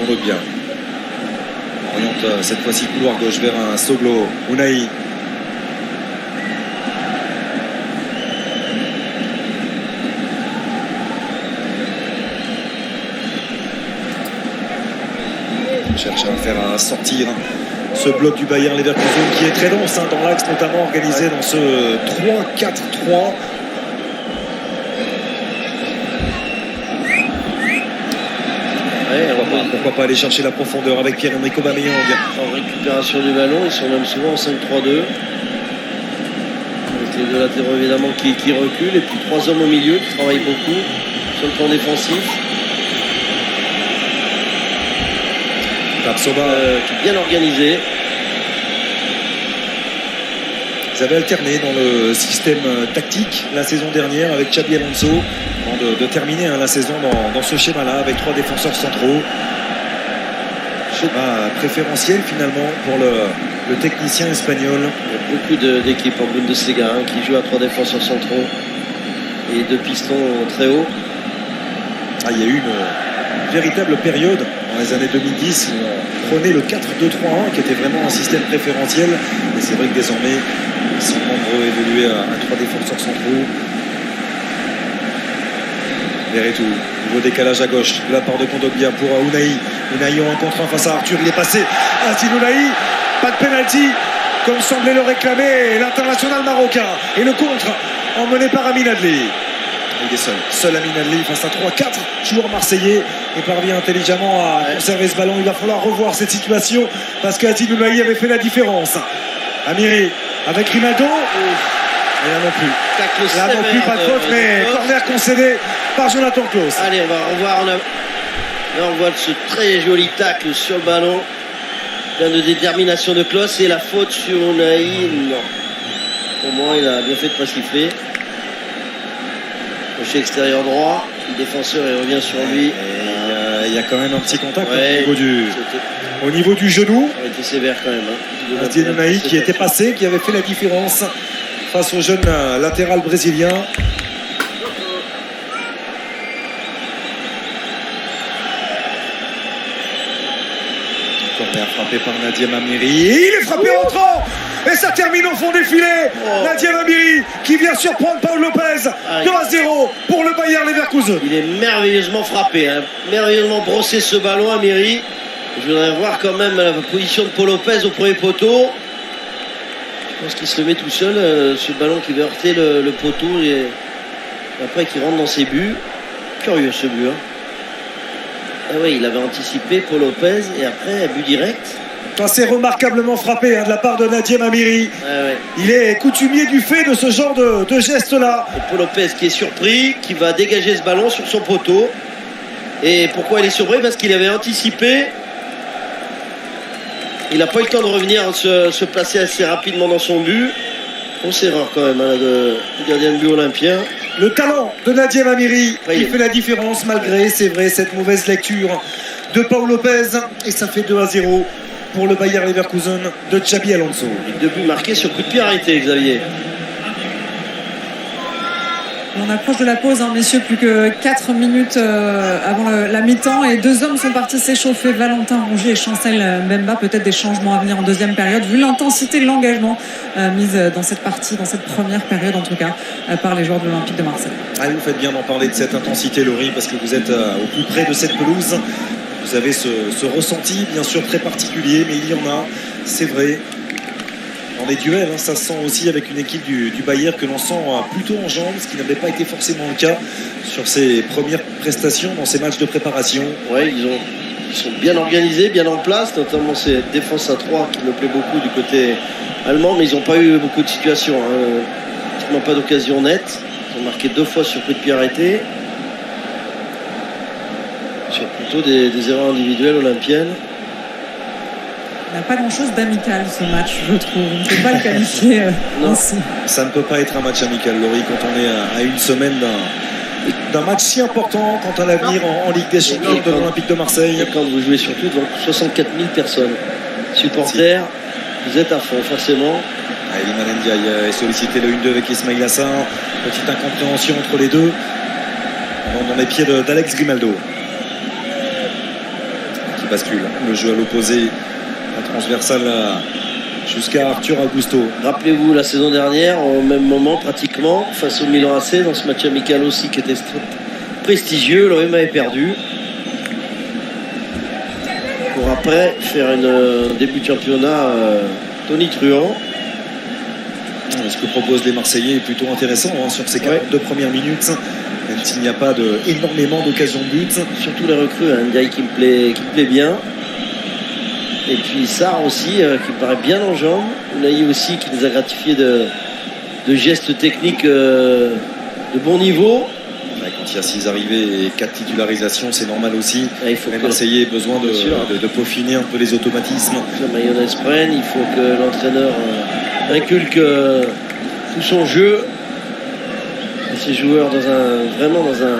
A: On voit bien. On oriente cette fois-ci couloir gauche vers un Soglo. Unai. Cherche à faire sortir ce bloc du Bayer Leverkusen qui est très dense dans l'axe, notamment organisé dans ce 3-4-3. Pourquoi pas aller chercher la profondeur avec Pierre-Emerick Aubameyang.
B: En récupération du ballon, ils sont même souvent en 5-3-2. Avec les deux latéraux évidemment qui reculent et puis 3 hommes au milieu qui travaillent beaucoup sur le plan défensif.
A: Tapsoba
B: qui est bien organisé.
A: Ils avaient alterné dans le système tactique la saison dernière avec Xabi Alonso avant de terminer la saison dans ce schéma-là avec 3 défenseurs centraux. Schéma préférentiel finalement pour le technicien espagnol.
B: Il y a beaucoup d'équipes en Bundesliga qui jouent à 3 défenseurs centraux et 2 pistons très hauts.
A: Il y a eu une véritable période dans les années 2010 où on prenait le 4-2-3-1 qui était vraiment un système préférentiel, et c'est vrai que désormais ils sont nombreux évoluer à 3 défenseurs centraux. Verretou, nouveau décalage à gauche de la part de Kondogbia pour Unai. Unai en contre face à Arthur, il est passé. Aziz Unai, pas de pénalty comme semblait le réclamer l'international marocain, et le contre emmené par Amin Adli. Il est seul Amin Adli face à 3-4 joueurs marseillais et parvient intelligemment à conserver ce ballon. Il va falloir revoir cette situation parce qu'Aziz Unai avait fait la différence. Amiri avec Grimaldo. Et là non plus. Là non plus, pas de faute, mais corner concédé par Jonathan Klaus.
B: Allez, on va revoir. Là, on voit ce très joli tacle sur le ballon. Plein de détermination de Klaus et la faute sur Unai. Non. Au moins, il a bien fait de ne pas siffler. Crochet extérieur droit. Le défenseur il revient sur lui.
A: Il y a quand même un petit contact au niveau du genou.
B: Ça a été sévère quand même.
A: Aziz Unai qui était passé, qui avait fait la différence face au jeune latéral brésilien. Corner frappé par Nadim Amiri. Il est frappé entrant Et ça termine au fond des filets. Nadia Amiri qui vient surprendre Paul Lopez. 2-0 pour le Bayer Leverkusen.
B: Il est merveilleusement frappé, hein. Merveilleusement brossé ce ballon, Amiri. Je voudrais voir quand même la position de Paul Lopez au premier poteau. Je pense qu'il se le met tout seul, ce ballon qui va heurter le poteau et après qui rentre dans ses buts. Curieux ce but, hein. Ah oui, il avait anticipé Paul Lopez et après but direct.
A: C'est remarquablement frappé de la part de Nadia Amiri.
B: Ah ouais.
A: Il est coutumier du fait de ce genre de geste-là.
B: Et Paul Lopez qui est surpris, qui va dégager ce ballon sur son poteau. Et pourquoi il est surpris? Parce qu'il avait anticipé. Il n'a pas eu le temps de revenir, se placer assez rapidement dans son but. Grosse erreur quand même, hein, du gardien de but olympien.
A: Le talent de Nadia Amiri qui
B: Il
A: fait la différence malgré, c'est vrai, cette mauvaise lecture de Paul Lopez. Et ça fait 2-0 pour le Bayer Leverkusen de Xabi Alonso.
B: Et 2 buts marqués sur coup de pied arrêté, Xavier.
C: On approche de la pause, hein, messieurs, plus que 4 minutes avant la mi-temps et 2 hommes sont partis s'échauffer, Valentin Rongier et Chancel Mbemba. Peut-être des changements à venir en deuxième période vu l'intensité et l'engagement mise dans cette partie, dans cette première période en tout cas, par les joueurs de l'Olympique de Marseille.
A: Vous faites bien d'en parler de cette intensité, Laurie, parce que vous êtes au plus près de cette pelouse. Vous avez ce ressenti bien sûr très particulier, mais il y en a, c'est vrai. Dans les duels, hein, ça se sent aussi avec une équipe du Bayer que l'on sent plutôt en jambes, ce qui n'avait pas été forcément le cas sur ses premières prestations dans ces matchs de préparation.
B: Ouais, ils sont bien organisés, bien en place, notamment ces défenses à 3 qui me plaît beaucoup du côté allemand, mais ils n'ont pas eu beaucoup de situations, hein. Pratiquement pas d'occasion nette. Ils ont marqué 2 fois sur coup de pied arrêté. Sur plutôt des erreurs individuelles olympiennes.
C: Il n'a pas grand-chose d'amical ce match, je trouve. On ne peut pas le qualifier ainsi.
A: Ça ne peut pas être un match amical, Laurie, quand on est à une semaine d'un match si important quant à l'avenir en Ligue des Champions de l'Olympique de Marseille.
B: Et quand vous jouez surtout devant 64 000 personnes. Supporters, vous êtes à fond, forcément.
A: Iliman Ndiaye est sollicité le 1-2 avec Ismail Assar. Petite incompréhension entre les deux. Dans les pieds d'Alex Grimaldo. Qui bascule le jeu à l'opposé. La transversale jusqu'à Arthur Augusto.
B: Rappelez-vous la saison dernière, au même moment pratiquement, face au Milan AC, dans ce match amical aussi qui était prestigieux, l'OM avait perdu. Pour après faire un début de championnat tonitruant.
A: Ce que proposent les Marseillais est plutôt intéressant sur ces 42 premières minutes, même s'il n'y a pas énormément d'occasions de but.
B: Surtout les recrues, un Ndiaye qui me plaît bien. Et puis Sarr aussi, qui me paraît bien en jambes. Unai aussi, qui nous a gratifié de gestes techniques de bon niveau.
A: Quand il y a 6 arrivées et 4 titularisations, c'est normal aussi.
B: Il faut
A: les Marseillais aient besoin de peaufiner un peu les automatismes.
B: La mayonnaise prenne, il faut que l'entraîneur inculque tout son jeu. Et ces joueurs vraiment dans un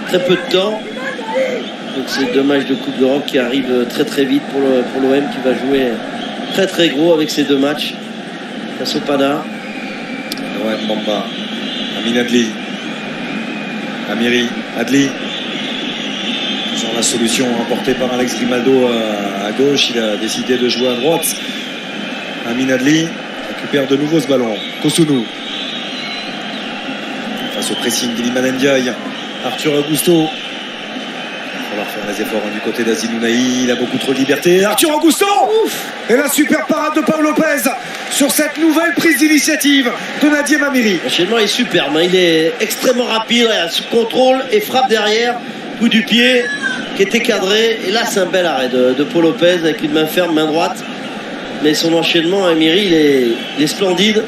B: très peu de temps. Donc c'est 2 matchs de Coupe d'Europe qui arrivent très très vite pour l'OM qui va jouer très très gros avec ces 2 matchs face au Pana.
A: Noël Mbamba, Amin Adli, Amiri Adli. Toujours la solution apportée par Alex Grimaldo à gauche. Il a décidé de jouer à droite. Amin Adli récupère de nouveau ce ballon. Kosunu face au pressing d'Iliman Ndiaye. Arthur Augusto. Il va falloir faire les efforts du côté d'Azil Ounahi. Il a beaucoup trop de liberté. Arthur Augusto. Et la super parade de Paul Lopez sur cette nouvelle prise d'initiative de Nadia Amiri.
B: L'enchaînement est superbe, hein. Il est extrêmement rapide, contrôle et frappe derrière, coup du pied qui était cadré. Et là c'est un bel arrêt de Paul Lopez avec une main ferme, main droite. Mais son enchaînement à Amiri, il est splendide.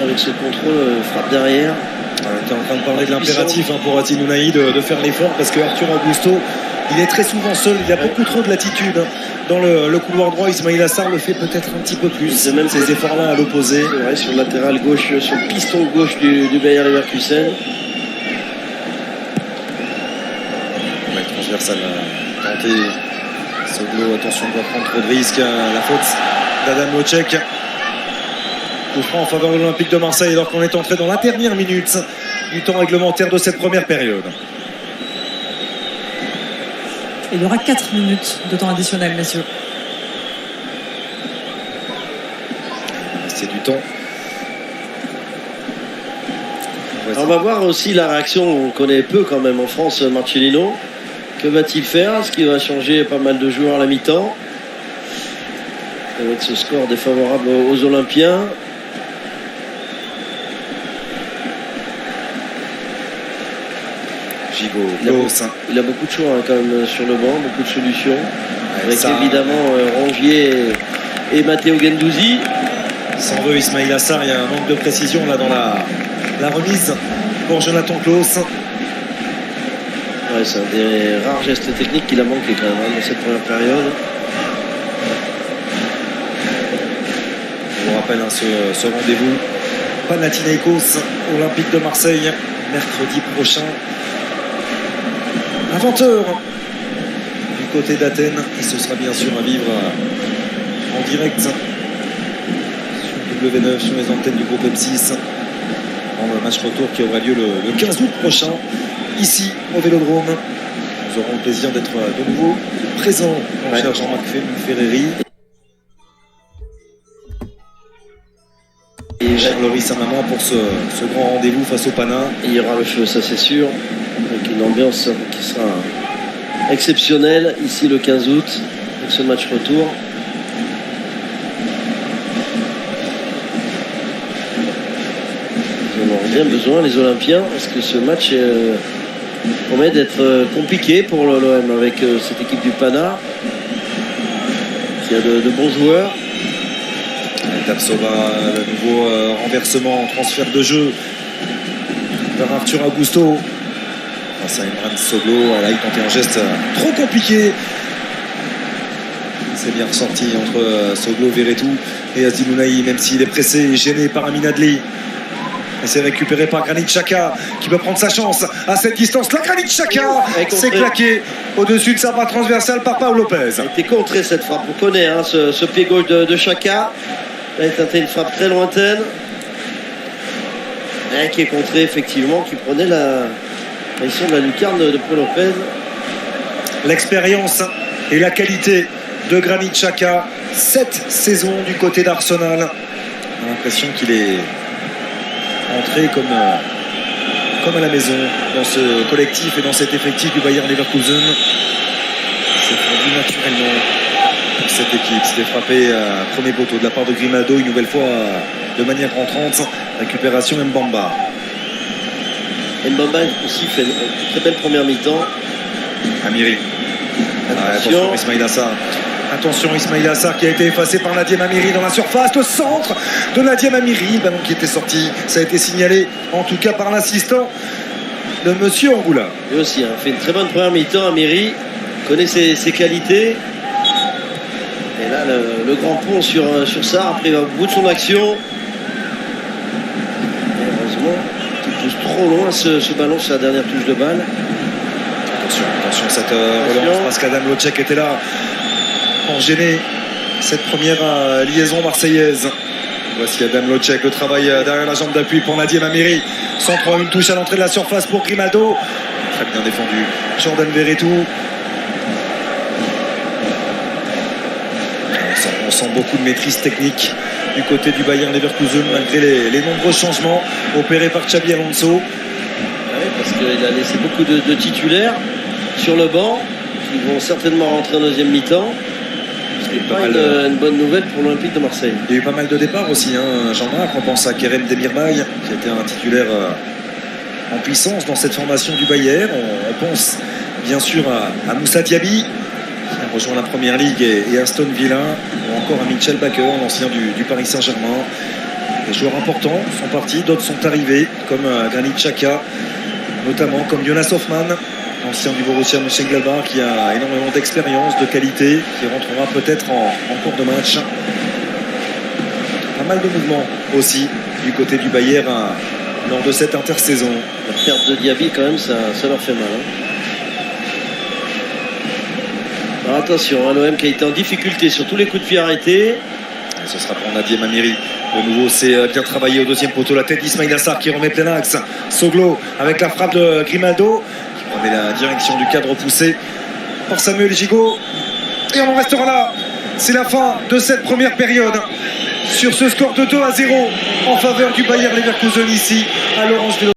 B: Avec ce contrôle, frappe derrière.
A: On était en train de parler de l'impératif pour Azil Ounahi de faire l'effort, parce que Arthur Augusto, il est très souvent seul, il a beaucoup trop de latitude dans le couloir droit. Ismail Assar le fait peut-être un petit peu plus.
B: C'est même
A: ces efforts-là à l'opposé.
B: Ouais, sur le latéral gauche, sur le piston gauche du Bayer Leverkusen.
A: La transversale tentée. Soglo, attention, on va prendre trop de risques. La faute d'Adam Locek. Coup franc en faveur de l'Olympique de Marseille alors qu'on est entré dans la dernière minute du temps réglementaire de cette première période.
C: Et il y aura 4 minutes de temps additionnel, messieurs.
D: C'est du temps.
B: On va voir aussi la réaction, on connaît peu quand même en France, Marcelino. Que va-t-il faire? Est-ce qu'il va changer pas mal de joueurs à la mi-temps? Avec ce score défavorable aux Olympiens. Il a beaucoup de choix hein, quand même sur le banc, beaucoup de solutions. Ouais, avec ça, évidemment Rongier et Matteo Guendouzi.
D: Sans veut Ismail Assar, il y a un manque de précision là dans la remise pour Jonathan Klaus.
B: Ouais, c'est un des rares gestes techniques qu'il a manqué quand même hein, dans cette première période.
D: Je vous rappelle hein, ce rendez-vous Panathinaikos Olympique de Marseille mercredi prochain à 20h du côté d'Athènes, et ce sera bien sûr à vivre en direct sur W9 sur les antennes du groupe M6 dans le match retour qui aura lieu le 15 août prochain ici au Vélodrome. Nous aurons le plaisir d'être de nouveau présents, mon cher Jean-Marc Ferreri. Et Charles-Loris Saint-Maman pour ce grand rendez-vous face au Pana.
B: Il y aura le feu, ça c'est sûr, avec une ambiance qui sera exceptionnelle ici le 15 août pour ce match retour. Ils en auront bien besoin les Olympiens parce que ce match promet d'être compliqué pour l'OM avec cette équipe du Pana qui a de bons joueurs.
D: Tapsova, le nouveau renversement, transfert de jeu vers Arthur Augusto face à Emran Soglo. Là, il tentait un geste trop compliqué. C'est bien ressorti entre Soglo, Verretou et Azimunaï, même s'il est pressé et gêné par Amin Adli. Et c'est récupéré par Granit Xhaka qui peut prendre sa chance à cette distance. Là, Granit Xhaka s'est claqué au-dessus de sa barre transversale par Paul Lopez.
B: Il était contré cette frappe. On connaît hein, ce pied gauche de Xhaka. Là, il tentait une frappe très lointaine. Et qui est contré effectivement, qui prenait la position de la lucarne de Paul Lopez.
D: L'expérience et la qualité de Granit Xhaka. 7 saisons du côté d'Arsenal. On a l'impression qu'il est entré comme à la maison dans ce collectif et dans cet effectif du Bayer Leverkusen. C'est rendu naturellement pour cette équipe. C'était frappé à premier poteau de la part de Grimaldo, une nouvelle fois de manière rentrante. Récupération Mbamba.
B: Mbamba aussi fait une très belle première mi-temps.
D: Amiri. Attention Ismail Assar. Attention Ismail Assar qui a été effacé par Nadiem Amiri dans la surface. Le centre de Nadiem Amiri. Ballon qui était sorti. Ça a été signalé en tout cas par l'assistant de Monsieur Angoula.
B: Et aussi, fait une très bonne première mi-temps. Amiri connaît ses qualités. Et là, le grand pont sur ça. Après, il va au bout de son action. Et heureusement, il pousse trop loin ce ballon sur la dernière touche de balle.
D: Attention cette relance parce qu'Adam Locek était là pour gêner cette première liaison marseillaise. Voici Adam Locek, le travail derrière la jambe d'appui pour Nadiem Amiri. Centre, une touche à l'entrée de la surface pour Grimaldo. Très bien défendu. Jordan Verretou. On sent beaucoup de maîtrise technique du côté du Bayer Leverkusen malgré les nombreux changements opérés par Xabi Alonso.
B: Oui, parce qu'il a laissé beaucoup de titulaires sur le banc qui vont certainement rentrer en deuxième mi-temps. C'est pas une bonne nouvelle pour l'Olympique de Marseille.
D: Il y a eu pas mal de départs aussi, hein, Jean-Marc. On pense à Kerem Demirbay qui était un titulaire en puissance dans cette formation du Bayer. On pense bien sûr à Moussa Diaby qui a rejoint la première ligue et Aston Villa, ou encore à Mitchell Baker, l'ancien du Paris Saint-Germain. Les joueurs importants sont partis, d'autres sont arrivés comme Granit Xhaka, notamment comme Jonas Hoffmann, l'ancien du Borussia Mönchengladbach, qui a énormément d'expérience, de qualité, qui rentrera peut-être en cours de match. Pas mal de mouvements aussi du côté du Bayer lors de cette intersaison.
B: La perte de Diaby quand même, ça leur fait mal. Hein. Alors attention, hein, l'OM qui a été en difficulté sur tous les coups de pied arrêtés.
D: Et ce sera pour Nadiem Amiri. De nouveau, c'est bien travaillé au deuxième poteau. La tête d'Ismail Assar qui remet plein axe. Soglo avec la frappe de Grimaldo qui prenait la direction du cadre poussé
A: par Samuel Gigot. Et on en restera là. C'est la fin de cette première période. Sur ce score de 2-0 en faveur du Bayer Leverkusen ici à Laurence Vélodrome.